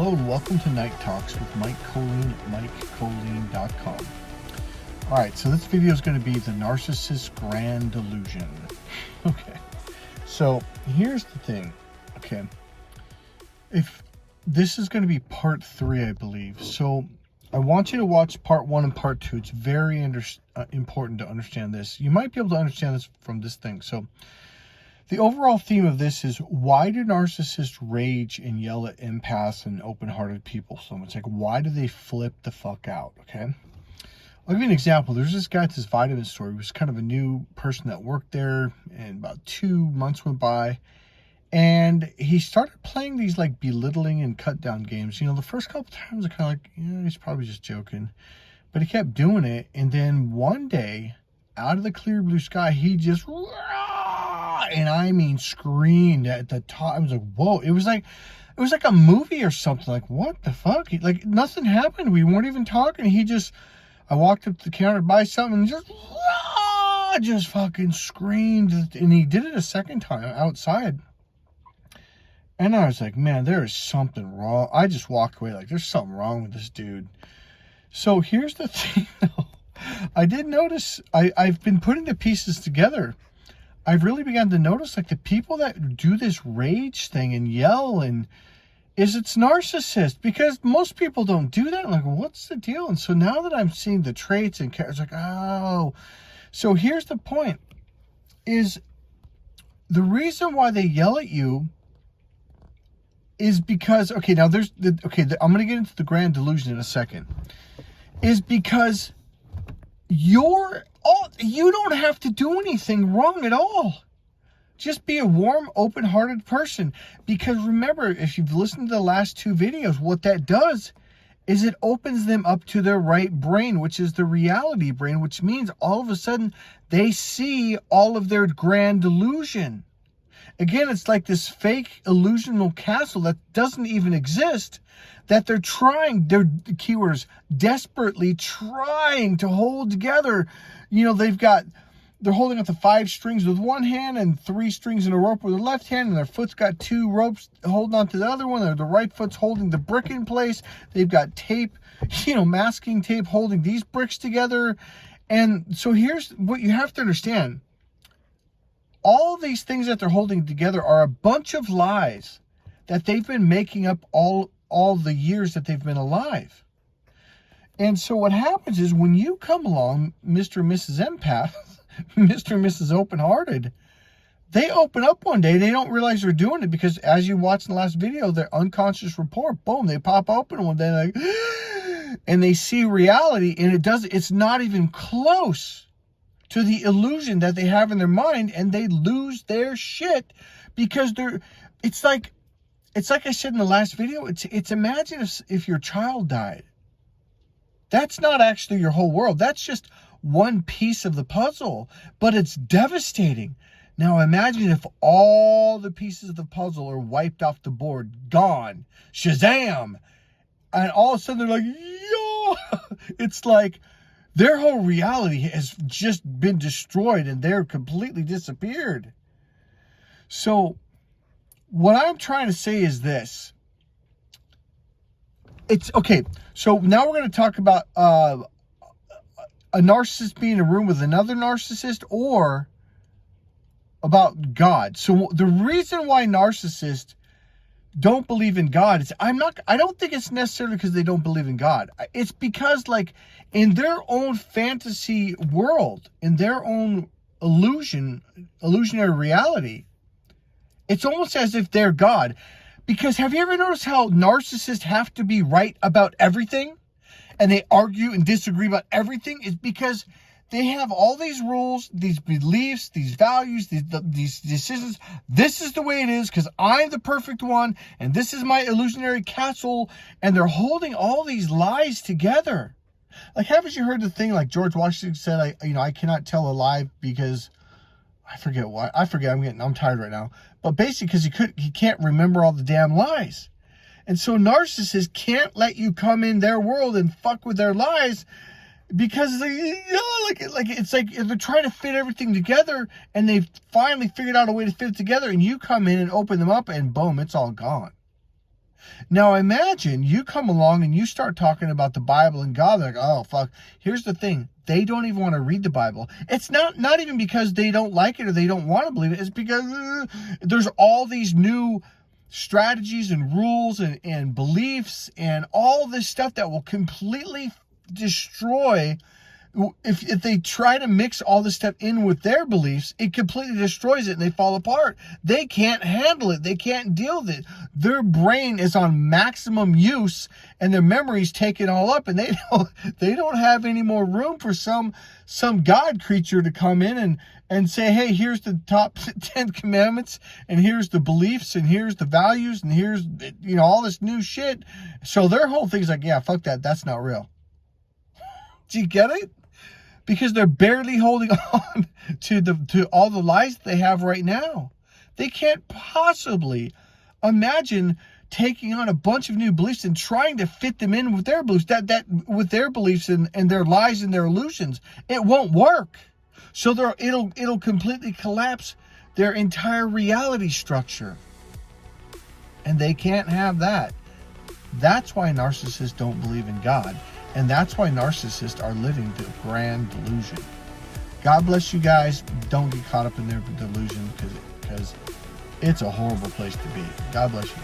Hello and welcome to Night Talks with Mike Colleen at MikeColleen.com. Alright, so this video is going to be the Narcissist Grand Delusion. Okay, so here's the thing. Okay, if this is going to be part 3, I believe. So I want you to watch part 1 and part 2. It's very important to understand this. You might be able to understand this from this thing. So the overall theme of this is, why do narcissists rage and yell at empaths and open-hearted people so much? Like, why do they flip the fuck out? Okay, I'll give you an example. There's this guy at this vitamin store. He was kind of a new person that worked there, and about 2 months went by, and he started playing these like belittling and cut down games. You know, the first couple times I kind of like, yeah, he's probably just joking, but he kept doing it. And then one day, out of the clear blue sky, he just, and I mean screamed at the top. I was like, whoa. It was like a movie or something. Like, what the fuck? Like, nothing happened. We weren't even talking. I walked up to the counter to buy something and just fucking screamed. And he did it a second time outside. And I was like, man, there is something wrong. I just walked away like, there's something wrong with this dude. So here's the thing, though. I did notice, I've been putting the pieces together. I've really begun to notice, like, the people that do this rage thing and yell it's narcissist, because most people don't do that. I'm like, what's the deal? And so now that I'm seeing the traits and it's like, oh, so here's the point, is the reason why they yell at you is because, okay, now I'm going to get into the Grand Delusion in a second, is because you don't have to do anything wrong at all. Just be a warm, open-hearted person. Because remember, if you've listened to the last 2 videos, what that does is it opens them up to their right brain, which is the reality brain, which means all of a sudden they see all of their grand delusion. Again, it's like this fake illusional castle that doesn't even exist, that they're keywords, desperately trying to hold together. You know, they're holding up the 5 strings with one hand and 3 strings in a rope with the left hand, and their foot's got 2 ropes holding on to the other one. The right foot's holding the brick in place. They've got tape, masking tape holding these bricks together. And so here's what you have to understand. All these things that they're holding together are a bunch of lies that they've been making up all the years that they've been alive. And so what happens is, when you come along, Mr. and Mrs. Empath, Mr. and Mrs. Open-Hearted, they open up one day. They don't realize they're doing it, because as you watched in the last video, their unconscious report, boom, they pop open one day, like, and they see reality, and it's not even close to the illusion that they have in their mind, and they lose their shit, because it's like I said in the last video, it's imagine if your child died. That's not actually your whole world. That's just one piece of the puzzle, but it's devastating. Now imagine if all the pieces of the puzzle are wiped off the board, gone, Shazam, and all of a sudden they're like, yo, it's like their whole reality has just been destroyed and they're completely disappeared. So what I'm trying to say is this. It's okay. So now we're going to talk about a narcissist being in a room with another narcissist, or about God. So the reason why narcissists don't believe in God is, I don't think it's necessarily because they don't believe in God. It's because, like, in their own fantasy world, in their own illusionary reality, it's almost as if they're God. Because have you ever noticed how narcissists have to be right about everything? And they argue and disagree about everything? It's because they have all these rules, these beliefs, these values, these decisions. This is the way it is because I'm the perfect one, and this is my illusionary castle. And they're holding all these lies together. Like, haven't you heard the thing like George Washington said, I cannot tell a lie because I forget why. I'm tired right now. But basically because he can't remember all the damn lies. And so narcissists can't let you come in their world and fuck with their lies, because it's like they're trying to fit everything together, and they've finally figured out a way to fit it together, and you come in and open them up, and boom, it's all gone. Now imagine you come along and you start talking about the Bible and God. They're like, oh fuck. Here's the thing. They don't even want to read the Bible. It's not even because they don't like it or they don't want to believe it. It's because there's all these new strategies and rules and beliefs and all this stuff that will completely destroy. If they try to mix all this stuff in with their beliefs, it completely destroys it and they fall apart. They can't handle it. They can't deal with it. Their brain is on maximum use and their memories take it all up, and they don't have any more room for some God creature to come in and say, hey, here's the top 10 commandments, and here's the beliefs, and here's the values, and here's, all this new shit. So their whole thing's like, yeah, fuck that. That's not real. Do you get it? Because they're barely holding on to all the lies that they have right now. They can't possibly imagine taking on a bunch of new beliefs and trying to fit them in with their beliefs, that with their beliefs and their lies and their illusions. It won't work. So it'll completely collapse their entire reality structure. And they can't have that. That's why narcissists don't believe in God. And that's why narcissists are living the grand delusion. God bless you guys. Don't get caught up in their delusion, because it's a horrible place to be. God bless you.